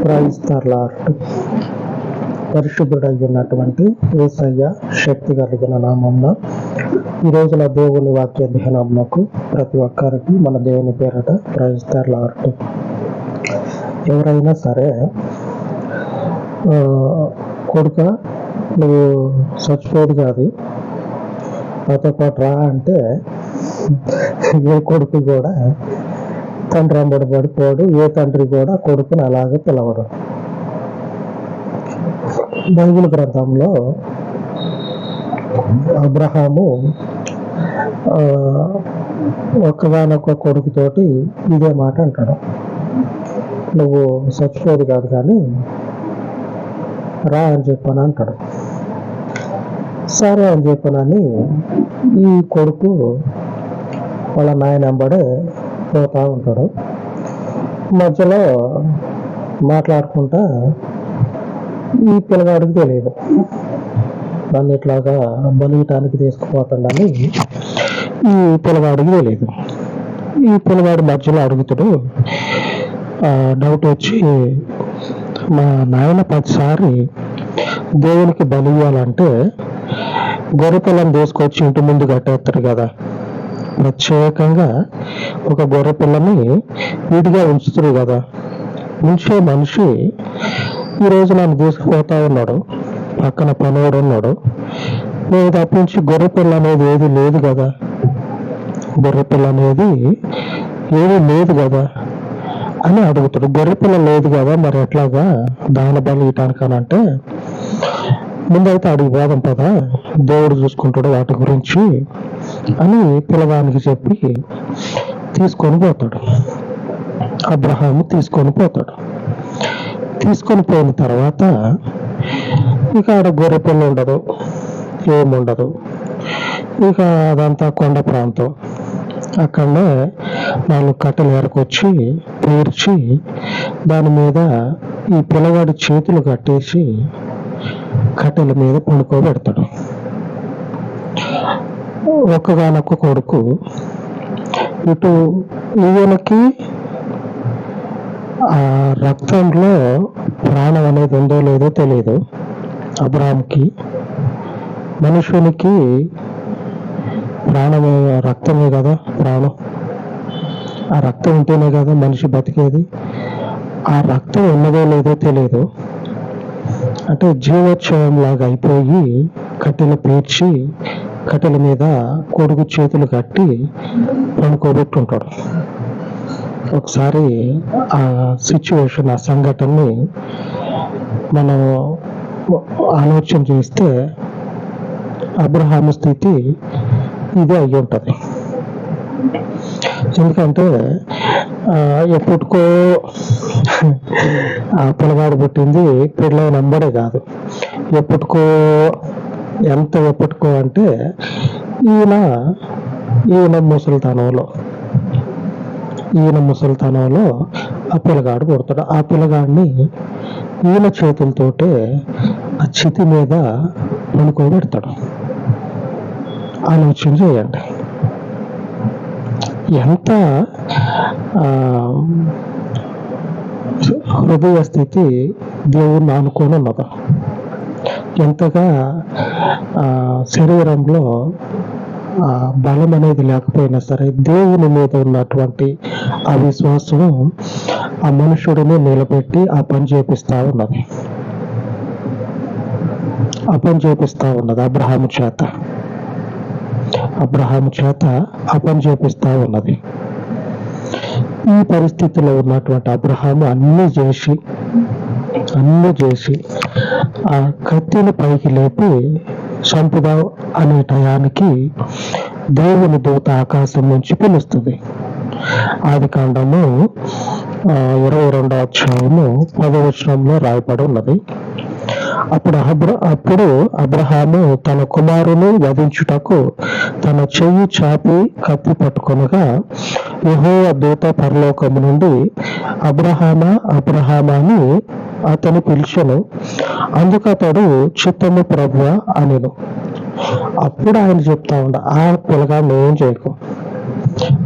Praise the lord. పరిశుద్ధుడై ఉన్నటువంటి యేసయ్య శక్తి కలిగిన నామంలో ఈ రోజున దేవుని వాక్య ధ్యానమునకు ప్రతి ఒక్కరికి మన దేవుని పేరట ప్రైజ్ ద లార్డ్. ఎవరైనా సరే కొడుక నువ్వు చచ్చిపోదు కాదు నాతో పాటు రా అంటే ఏ కొడుకు కూడా తండ్రి అంబడి పడిపోడు, ఏ తండ్రి కూడా కొడుకుని అలాగే పిలవడు. బైబిల్ గ్రంథంలో అబ్రహాము ఒక్కగానొక్క కొడుకుతోటి ఇదే మాట అంటాడు, నువ్వు చచ్చిపోదు కాదు కానీ రా అని చెప్పాను అంటాడు. సరే అని చెప్పానని ఈ కొడుకు వాళ్ళ నాయన వెంబడే పోతా ఉంటాడు. మధ్యలో మాట్లాడుకుంటా ఈ పిల్లగాడికి తెలియదు నన్ను ఇట్లాగా బలియటానికి తీసుకుపోతాడని ఈ పిల్లగాడికి తెలియదు. ఈ పిల్లగాడి మధ్యలో అడుగుతాడు, డౌట్ వచ్చి మా నాయన 10 సారి దేవునికి బలి ఇవ్వాలంటే గొర్రె పిల్లని తీసుకొచ్చి ఇంటి ముందు కట్టేస్తారు కదా, ప్రత్యేకంగా ఒక గొర్రె పిల్లని వీడిగా ఉంచుతారు కదా, ఉంచే మనిషి ఈరోజు నన్ను తీసుకుపోతా ఉన్నాడు, పక్కన పనివాడు ఉన్నాడు, నేను తప్పించి గొర్రె పిల్ల అనేది ఏది లేదు కదా, గొర్రె పిల్ల అనేది ఏది లేదు కదా అని అడుగుతాడు. గొర్రె పిల్ల లేదు కదా, మరి ఎట్లాగా దాని బలి ఇవ్వటానికనంటే ముందైతే అడిగి పోదాం పదా, దేవుడు చూసుకుంటాడు వాటి గురించి అని పిల్లగానికి చెప్పి తీసుకొని పోతాడు. అబ్రహాము తీసుకొని పోతాడు. తీసుకొని పోయిన తర్వాత ఇక ఆడ గొర్రె పిల్ల ఉండదు, ఏముండదు. ఇక అదంతా కొండ ప్రాంతం. అక్కడనే 4 కట్టెలు ఏరకొచ్చి పేర్చి దాని మీద ఈ పిల్లవాడి చేతులు కట్టేసి కట్టెల మీద పండుకోబెడతాడు. ఒక్కగానొక్క కొడుకు. ఇటు ఈయనకి ఆ రక్తంలో ప్రాణం అనేది ఉందో లేదో తెలియదు. అబ్రహాంకి మనుషునికి ప్రాణమే, రక్తమే కదా ప్రాణం. ఆ రక్తం ఉంటేనే కదా మనిషి బతికేది. ఆ రక్తం ఉన్నదో లేదో తెలియదు. అంటే జీవోత్సవం లాగా అయిపోయి కట్టెలు పేర్చి కట్టెల మీద కొడుకు చేతులు కట్టి పండుకోబెట్టుంటాడు. ఒకసారి ఆ సిచ్యువేషన్, ఆ సంఘటనని మనం ఆలోచన చేస్తే అబ్రహాము స్థితి ఇదే అయ్యి ఉంటుంది. ఎందుకంటే ఎప్పటికో ఆ పిల్లగాడు పుట్టింది పిల్ల నంబడే కాదు, ఎప్పటికో ఎప్పటికో అంటే ఈయన ముసలితనంలో ఆ పిల్లగాడు పుడతాడు. ఆ పిల్లగాడిని ఈయన చేతులతోటే ఆ చితి మీద పడుకోబెడతాడు. ఆలోచన చేయండి ఎంత హృదయ స్థితి దేవుణ్ణి ఆనుకొని ఉన్నదో, ఎంతగా శరీరంలో బలం అనేది లేకపోయినా సరే దేవుని మీద ఉన్నటువంటి ఆ విశ్వాసం ఆ మనుషుడిని నిలబెట్టి ఆ పని చేపిస్తా ఉన్నది. అబ్రహాము చేత ఆ పని చేపిస్తా ఉన్నది. ఈ పరిస్థితిలో ఉన్నటువంటి అబ్రహాము అన్ని చేసి ఆ కత్తిని పైకి లేపి చంపుదాం అనే టయానికి దేవుని దూత ఆకాశం నుంచి పిలుస్తుంది. ఆదికాండము 22వ అధ్యాయము 10వ వచనంలో రాయబడి ఉన్నది. అప్పుడు అబ్రహాము తన కుమారుని వధించుటకు తన చెయ్యి చాపి కత్తి పట్టుకొనగా యెహోవా దూత పరలోకము నుండి అబ్రహామా అని అతను పిలిచెను. అందుకు అతడు చిత్తము ప్రభువా అనెను. అప్పుడు ఆయన చెప్తా ఉండ, ఆ పిల్లగాడిని ఏం చేయకు,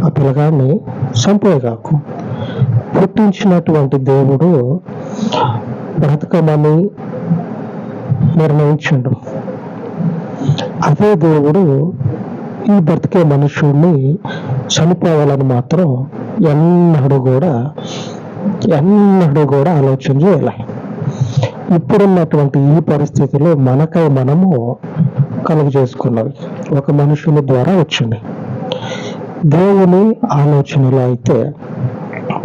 ఆ పిల్లగాడిని చంపేగాకు, పుట్టించినటువంటి దేవుడు బ్రతకమని నిర్ణయించిండు. అదే దేవుడు ఈ బ్రతికే మనుషుడిని చనిపోవాలని మాత్రం ఎన్నడూ కూడా ఆలోచన చేయాలి. ఇప్పుడున్నటువంటి ఈ పరిస్థితిలో మనకై మనము కలుగు చేసుకున్నవి ఒక మనుషుని ద్వారా వచ్చింది. దేవుని ఆలోచనలో అయితే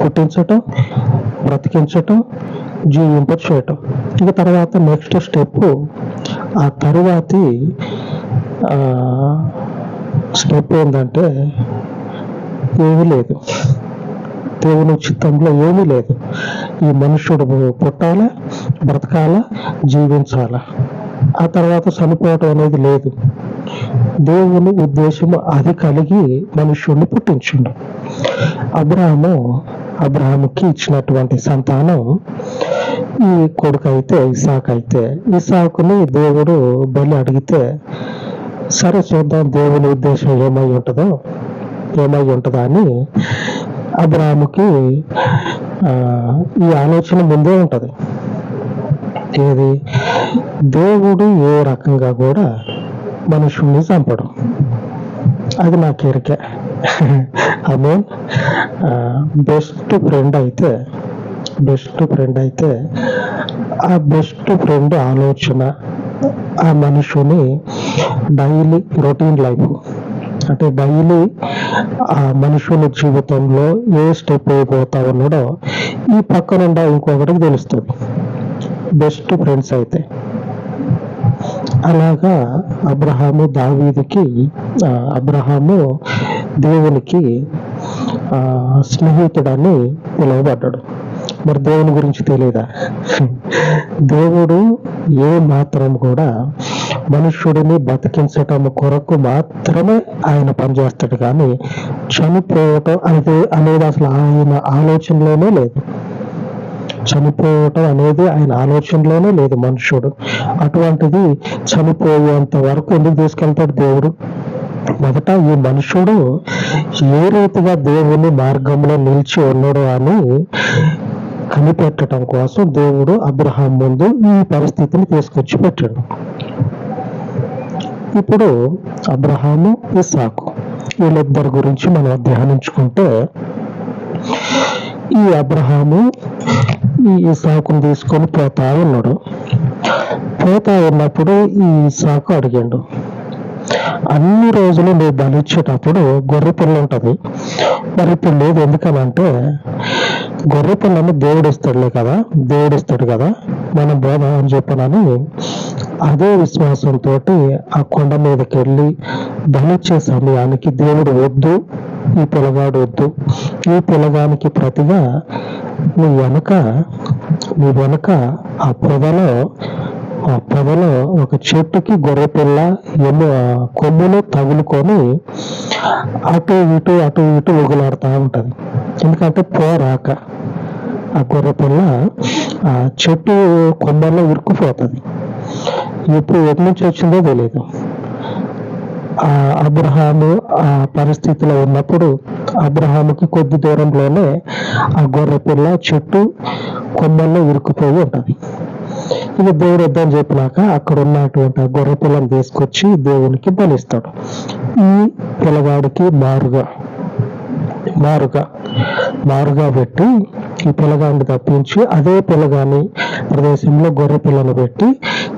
పుట్టించటం, బ్రతికించటం, జీవింప చేయటం. ఇక తర్వాత నెక్స్ట్ స్టెప్, ఆ తరువాతి స్టెప్ ఏంటంటే ఏమీ లేదు. దేవుని చిత్తంలో ఏమీ లేదు. ఈ మనుషుడు పుట్టాలా, బ్రతకాలా, జీవించాలా, ఆ తర్వాత చనిపోవటం అనేది లేదు. దేవుని ఉద్దేశం అది కలిగి మనుష్యుడిని పుట్టించిండు. అబ్రహాముకి ఇచ్చినటువంటి సంతానం ఈ కొడుకు అయితే ఇసాకుని దేవుడు బలి అడిగితే, సరే చూద్దాం దేవుని ఉద్దేశం ఏమై ఉంటుందా అని అబ్రహాముకి ఈ ఆలోచన ముందే ఉంటది. ఏది, దేవుడు ఏ రకంగా కూడా మనుషుల్ని చంపడం, అది నాకు ఎరికే. ఆమె బెస్ట్ ఫ్రెండ్ అయితే ఆ బెస్ట్ ఫ్రెండ్ ఆలోచన ఆ మనుషుని డైలీ రొటీన్ లైఫ్ అంటే డైలీ ఆ మనుషుని జీవితంలో ఏ స్టెప్ అయిపోతా ఉన్నాడో ఈ పక్కనుండా ఇంకొకటికి తెలుస్తుంది, బెస్ట్ ఫ్రెండ్స్ అయితే. అలాగా అబ్రహాము దేవునికి స్నేహితుడని పిలువబడ్డాడు. మరి దేవుని గురించి తెలియదా? దేవుడు ఏ మాత్రం కూడా మనుష్యుడిని బతికించటం కొరకు మాత్రమే ఆయన పనిచేస్తాడు, కానీ చనిపోవటం అనేది అసలు ఆయన ఆలోచనలోనే లేదు. చనిపోవటం అనేది ఆయన ఆలోచనలోనే లేదు మనుష్యుడు. అటువంటిది చనిపోయేంత వరకు ఎందుకు తీసుకెళ్తాడు దేవుడు? మొదట ఈ మనుషుడు ఏ రీతిగా దేవుని మార్గంలో నిలిచి ఉన్నాడు అని కనిపెట్టడం కోసం దేవుడు అబ్రహాం ముందు ఈ పరిస్థితిని తీసుకొచ్చి పెట్టాడు. ఇప్పుడు అబ్రహాము, ఇస్సాకు వీళ్ళిద్దరి గురించి మనం ధ్యానించుకుంటే, ఈ అబ్రహాము ఈ ఇస్సాకుని తీసుకొని పోతా ఉన్నప్పుడు ఈ ఇస్సాకు అడిగాడు, అన్ని రోజులు నువ్వు బలిచ్చేటప్పుడు గొర్రె పిల్ల ఉంటది, మరి ఇప్పుడు లేదు ఎందుకనంటే గొర్రె పిల్లని దేవుడిస్తాడు కదా మనం బోధ అని చెప్పనని అదే విశ్వాసంతో ఆ కొండ మీదకి వెళ్ళి బలిచ్చే సమయానికి దేవుడు వద్దు, ఈ పిల్లగాడు వద్దు, ఈ పిల్లగానికి ప్రతిగా నీ వెనక ఆ పొదలో ఒక చెట్టుకి గొర్రె పిల్ల కొమ్ములు తగులుకొని అటు ఇటు ఉగులాడుతూ ఉంటది. ఎందుకంటే పోరాక ఆ గొర్రె పిల్ల ఆ చెట్టు కొమ్మల్లో ఇరుక్కుపోతుంది. ఎప్పుడు ఎటు నుంచి వచ్చిందో తెలియదు. అబ్రహాము ఆ పరిస్థితిలో ఉన్నప్పుడు అబ్రహాముకి కొద్ది దూరంలోనే ఆ గొర్రె పిల్ల చెట్టు కొమ్మల్లో ఇరుక్కుపోయి ఉంటది. ఇక దేవుడు వద్దని చెప్పినాక అక్కడ ఉన్నటువంటి ఆ గొర్రె పిల్లని తీసుకొచ్చి దేవునికి బలిస్తాడు. ఈ పిల్లగాడికి మారుగా పెట్టి ఈ పిల్లగాడిని తప్పించి అదే పిల్లగాని ప్రదేశంలో గొర్రె పిల్లను పెట్టి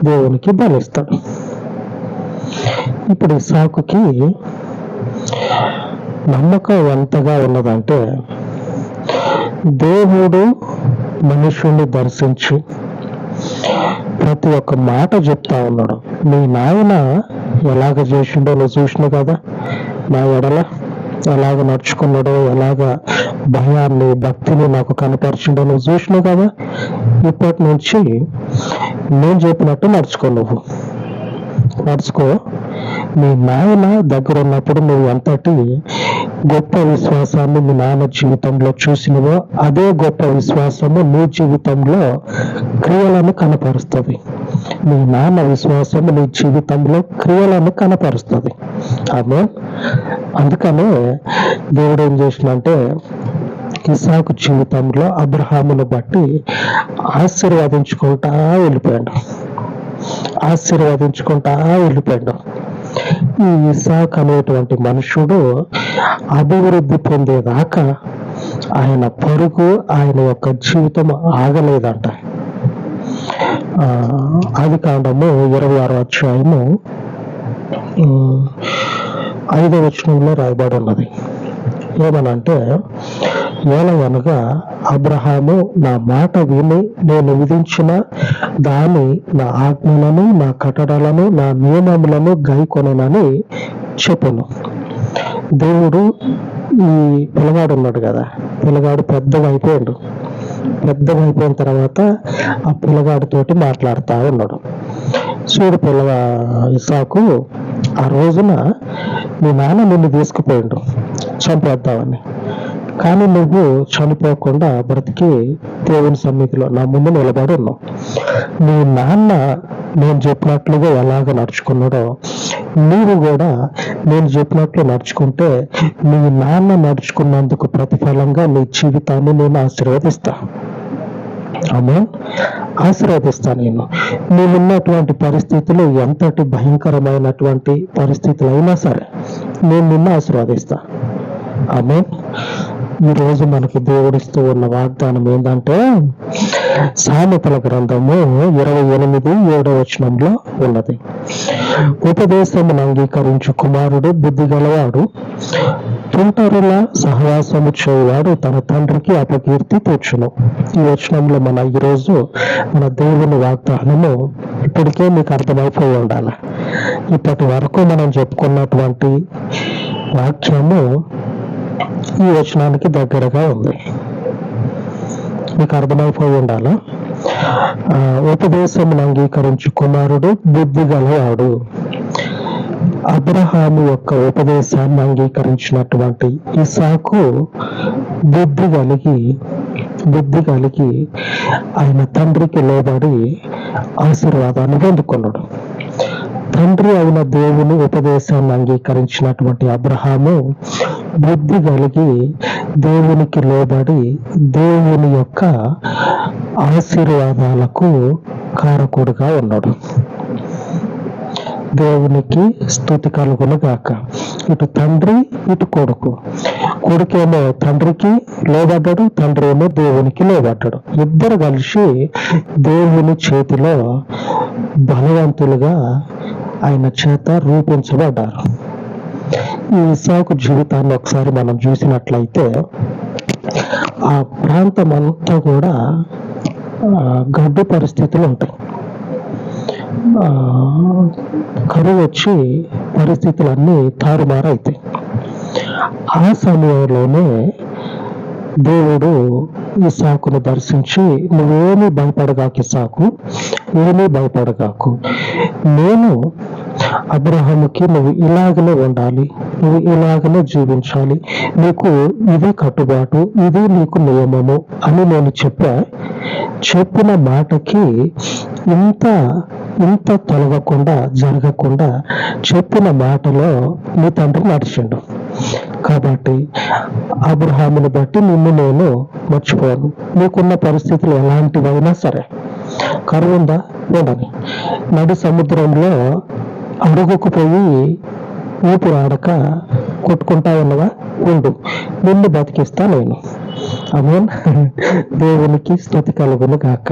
దేవునికి బలిస్తాడు. ఇప్పుడు ఇస్సాకుకి నమ్మకం ఎంతగా ఉన్నదంటే, దేవుడు మనుషుల్ని దర్శించి ప్రతి ఒక్క మాట చెప్తా ఉన్నాడు. మీ నాయన ఎలాగ చేసిండో నువ్వు చూసినావు కదా, నా ఎడల ఎలాగ నడుచుకున్నాడో, ఎలాగ భయాన్ని భక్తిని నాకు కనపరిచిండో నువ్వు చూసినావు కదా, ఇప్పటి నుంచి నేను చెప్పినట్టు నడుచుకో. మీ నాయన దగ్గర ఉన్నప్పుడు నువ్వు ఎంతటి గొప్ప విశ్వాసాన్ని మీ నాన్న జీవితంలో చూసినవో అదే గొప్ప విశ్వాసము నీ జీవితంలో క్రియలను కనపరుస్తుంది. మీ నాన్న విశ్వాసము నీ జీవితంలో క్రియలను కనపరుస్తుంది. అందుకనే దేవుడు ఏం చేసినంటే ఇస్సాకు జీవితంలో అబ్రహామును బట్టి ఆశీర్వదించుకుంటా వెళ్ళిపోయాడు. ఈ ఇస్సాకు అనేటువంటి మనుషుడు అభివృద్ధి పొందేదాకా ఆయన పరుగు, ఆయన యొక్క జీవితం ఆగలేదంట. ఆదికాండము 26వ అధ్యాయము 5వ వచనంలో రాయబడి ఉన్నది. ఏమనంటే, ఏలయనగా అబ్రహాము నా మాట విని నేను విధించిన దాని నా ఆజ్ఞలను, నా కట్టడలను, నా నియమములను గైకొనెనని చెప్పును. దేవుడు ఈ పిల్లగాడు ఉన్నాడు కదా, పిల్లగాడు పెద్దగా అయిపోయిన తర్వాత ఆ పిల్లగాడితోటి మాట్లాడుతూ ఉన్నాడు. చూడు ఇస్సాకు, ఆ రోజున నీ నాన్న నిన్ను తీసుకుపోయిండు చంపేద్దామని, కానీ నువ్వు చనిపోకుండా బ్రతికి దేవుని సన్నిధిలో నా ముందు నిలబడి ఉన్నావు. నీ నాన్న నేను చెప్పినట్లుగా ఎలాగ నడుచుకున్నాడో నీవు కూడా నేను చెప్పినట్లు నడుచుకుంటే నీ నాన్న నడుచుకున్నందుకు ప్రతిఫలంగా నీ జీవితాన్ని నేను ఆశీర్వదిస్తా. నేను నేనున్నటువంటి పరిస్థితులు ఎంతటి భయంకరమైనటువంటి పరిస్థితులు అయినా సరే నేను నిన్ను ఆశీర్వదిస్తా. ఈరోజు మనకి దేవుడిస్తూ ఉన్న వాగ్దానం ఏంటంటే, సామెతల గ్రంథము 28:7 వచనంలో ఉన్నది. ఉపదేశమును అంగీకరించు కుమారుడు బుద్ధి గలవాడు, తుంటరుల సహవాసము చేయువాడు తన తండ్రికి అపకీర్తి తెచ్చును. ఈ వచనంలో ఈరోజు మన దేవుని వాగ్దానము ఇప్పటికే మీకు అర్థమైపోయి ఉండాలి. ఇప్పటి వరకు మనం చెప్పుకున్నటువంటి వాక్యము ఈ వచనానికి దగ్గరగా ఉంది, మీకు అర్థమైపోయి ఉండాలి. ఉపదేశమును అంగీకరించు కుమారుడు బుద్ధి గలవాడు. అబ్రహాము యొక్క ఉపదేశాన్ని అంగీకరించినటువంటి ఇస్సాకు బుద్ధి కలిగి ఆయన తండ్రికి లోబడి ఆశీర్వాదాన్ని పొందుకున్నాడు. తండ్రి అయిన దేవుని ఉపదేశాన్ని అంగీకరించినటువంటి అబ్రహాము బుద్ధి కలిగి దేవునికి లోబడి దేవుని యొక్క ఆశీర్వాదాలకు కారకుడుగా ఉన్నాడు. దేవునికి స్తుతి కలుగును గాక. ఇటు తండ్రి ఇటు కొడుకేమో తండ్రికి లోబడ్డాడు, తండ్రి ఏమో దేవునికి లోబడ్డాడు. ఇద్దరు కలిసి దేవుని చేతిలో బలవంతులుగా ఆయన చేత రూపించబడ్డారు. ఈ ఇస్సాకు జీవితాన్ని ఒకసారి మనం చూసినట్లయితే ఆ ప్రాంతం అంతా కూడా గడ్డు పరిస్థితులు ఉంటాయి. కరువు వచ్చి పరిస్థితులన్నీ తారుమారైతాయి. ఆ సమయంలోనే దేవుడు ఇస్సాకును దర్శించి, నువ్వేమీ భయపడగాకు ఇస్సాకు, ఏమీ భయపడగాకు, నేను అబ్రహాముకి నువ్వు ఇలాగనే ఉండాలి, నువ్వు ఇలాగనే జీవించాలి, నీకు ఇది కట్టుబాటు, ఇది నీకు నియమము అని నేను చెప్పిన మాటకి ఇంత తొలగకుండా జరగకుండా చెప్పిన మాటలో నీ తండ్రి నడిచిండు. కాబట్టి అబ్రహాముని బట్టి నిన్ను నేను మర్చిపోను. నీకున్న పరిస్థితులు ఎలాంటివైనా సరే, కరువు ఉందా ఉండని, నడి సముద్రంలో అడుగుకు పోయి ఊపిరాడక కొట్టుకుంటా ఉన్నవా ఉండు, నిన్ను బతికిస్తా నేను. ఆమేన్. దేవునికి స్తుతి కలుగును గాక.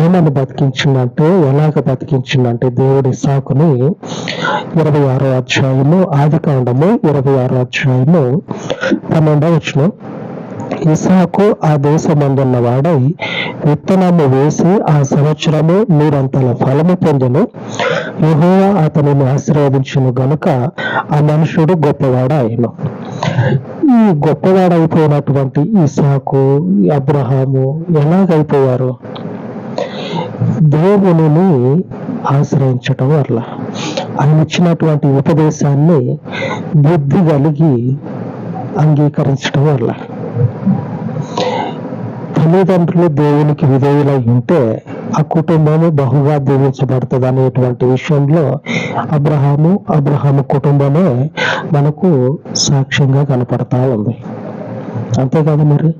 ఏమని బతికించిందంటే, ఎలాగ బతికించిందంటే, దేవుడి ఇస్సాకుని 26వ అధ్యాయము, ఆదికాండము 26వ అధ్యాయము 12వ వచనం, ఇస్సాకు ఆ దేశమందున్న వాడై విత్తనము వేసి ఆ సంవత్సరము 100 ఫలము పొందెను. యెహోవా అతనిని ఆశీర్వదించును గనుక ఆ మనుషుడు గొప్పవాడాయను. ఈ గొప్పవాడైపోయినటువంటి ఇస్సాకు, అబ్రహాము ఎలాగైపోయారు? దేవునిని ఆశ్రయించటం వల్ల, ఆయన ఇచ్చినటువంటి ఉపదేశాన్ని బుద్ధి కలిగి అంగీకరించటం వల్ల. తల్లిదండ్రులు దేవునికి విధేయులై ఉంటే ఆ కుటుంబము బహుగా దీవించబడుతుంది అనేటువంటి విషయంలో అబ్రహాము కుటుంబమే మనకు సాక్ష్యంగా కనపడతా ఉంది. అంతేకాదు మరి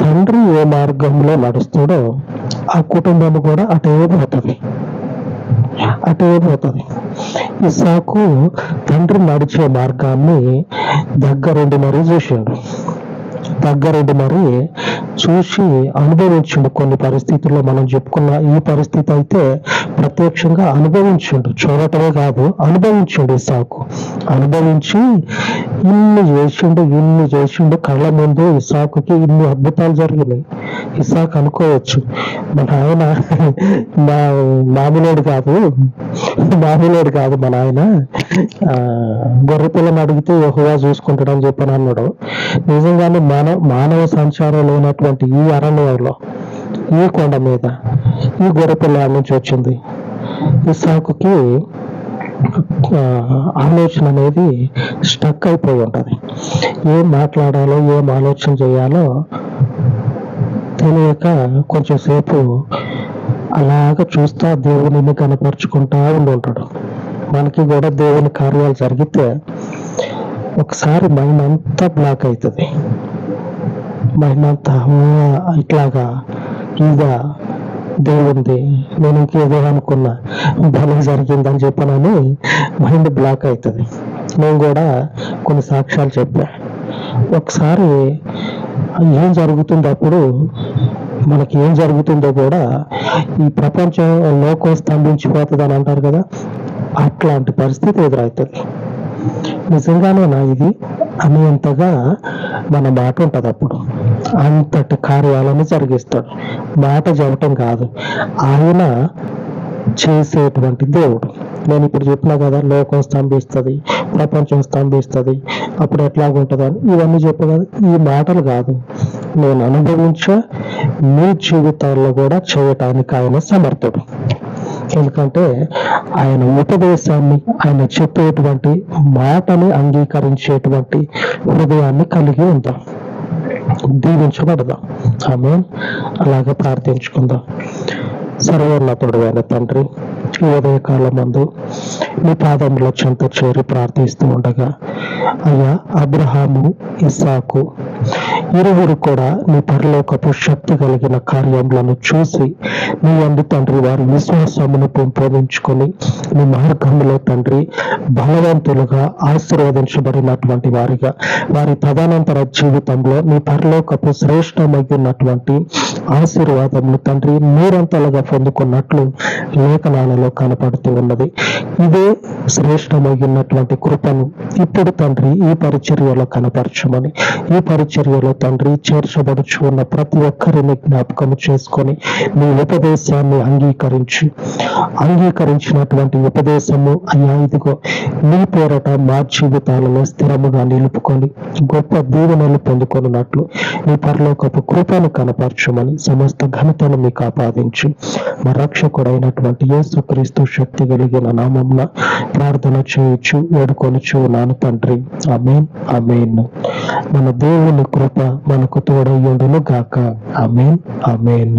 తండ్రి ఏ మార్గంలో నడుస్తాడో ఆ కుటుంబం కూడా అటే పోతుంది. ఇస్సాకు తండ్రి నడిచే మార్గాన్ని దగ్గరుండి మరి చూసి అనుభవించుండు. కొన్ని పరిస్థితుల్లో మనం చెప్పుకున్న ఈ పరిస్థితి అయితే ప్రత్యక్షంగా అనుభవించుండు, చూడటమే కాదు అనుభవించుండు. ఇస్సాకు అనుభవించి ఇన్ని చేసిండు కళ్ళ ముందు. ఇస్సాకుకి ఇన్ని అద్భుతాలు జరిగినాయి. ఇస్సాకు అనుకోవచ్చు మన ఆయన మామూలుడు కాదు మన ఆయన గొర్రె పిల్లని అడిగితే యెహోవా చూసుకుంటాడని చెప్పని అన్నాడు. నిజంగానే మానవ సంచారం లేనటువంటి ఈ అరణ్యంలో ఈ కొండ మీద ఈ గొర్రె పిల్ల నుంచి వచ్చింది. ఇస్సాకుకి ఆలోచన అనేది స్టక్ అయిపోయి ఉంటది. ఏం మాట్లాడాలో ఏం ఆలోచన చేయాలో తెలియక కొంచెం సేపు అలాగ చూస్తా దేవుని కనపరుచుకుంటా ఉంటాడు. మనకి కూడా దేవుని కార్యాలు జరిగితే ఒకసారి మైండ్ అంతా బ్లాక్ అవుతుంది. మైండ్ అంతా ఇట్లాగా ఇదా దేవుంది, నేను ఇంకేదో అనుకున్నా భలే జరిగిందని చెప్పనని మైండ్ బ్లాక్ అవుతుంది. నేను కూడా కొన్ని సాక్ష్యాలు చెప్పా. ఒకసారి ఏం జరుగుతుంది, అప్పుడు మనకి ఏం జరుగుతుందో కూడా ఈ ప్రపంచం లోకం స్తంభించిపోతుంది అని అంటారు కదా, అట్లాంటి పరిస్థితి ఎదురవుతుంది. నిజంగానేనా ఇది అనేంతగా మన మాట ఉంటుంది. అప్పుడు అంతటి కార్యాలను జరిగిస్తాడు. మాట చెప్పటం కాదు, ఆయన చేసేటువంటి దేవుడు. నేను ఇప్పుడు చెప్పినా కదా, లోకం స్తంభిస్తుంది, ప్రపంచం స్తంభిస్తుంది, అప్పుడు ఎట్లాగుంటుంది అని ఇవన్నీ చెప్పు కదా. ఈ మాటలు కాదు, నేను అనుభవించా మీ జీవితాల్లో కూడా చేయటానికి ఆయన సమర్థుడు. ఎందుకంటే ఆయన ఉపదేశాన్ని, ఆయన చెప్పేటువంటి మాటని అంగీకరించేటువంటి హృదయాన్ని కలిగి ఉందాం. దీవించబడదాం. ఆమేన్. అలాగే ప్రార్థించుకుందాం. సర్వోన్నతుడు అయిన తండ్రి, ఈ ఉదయకాలం మందు నీ పాదముల చెంత చేరి ప్రార్థిస్తూ ఉండగా, అయ్యా అబ్రహాము, ఇస్సాకు ఇరువురు కూడా నీ పరలోకపు శక్తి కలిగిన కార్యములను చూసి నీ యందు తండ్రి వారి విశ్వాసమును పెంపొందించుకొని నీ మార్గంలో తండ్రి బలవంతులుగా ఆశీర్వదించబడినటువంటి వారిగా వారి తదనంతర జీవితంలో నీ పరలోకపు శ్రేష్టమైనటువంటి ఆశీర్వాదములు తండ్రి నూరంతలుగా పొందుకున్నట్లు లేఖనాలలో కనపడుతూ ఉన్నది. ఇదే శ్రేష్టమైనటువంటి కృపను ఇప్పుడు తండ్రి ఈ పరిచర్యలో కనపరచమని, ఈ పరిచర్యలో తండ్రి చేర్చబడుచు ఉన్న ప్రతి ఒక్కరిని జ్ఞాపకం చేసుకొని నీ ఉపదేశాన్ని అంగీకరించినటువంటి ఉపదేశము అయ్యా ఇదిగో నీ పేరట మా జీవితాలలో స్థిరముగా నిలుపుకొని గొప్ప దీవెనలు పొందుకొనున్నట్లు నీ పరలోకపు కృపను కనపరచమని సమస్త ఘనతను మీకు ఆపాదించి మా రక్షకుడైనటువంటి యేసుక్రీస్తు శక్తి కలిగిన నామమున ప్రార్థన చేయొచ్చు వేడుకొనుచు నాను తండ్రి. ఆమేన్, ఆమేన్. మన దేవుని కృప మనకు తోడయ్యుండును గాక. ఆమేన్, ఆమేన్.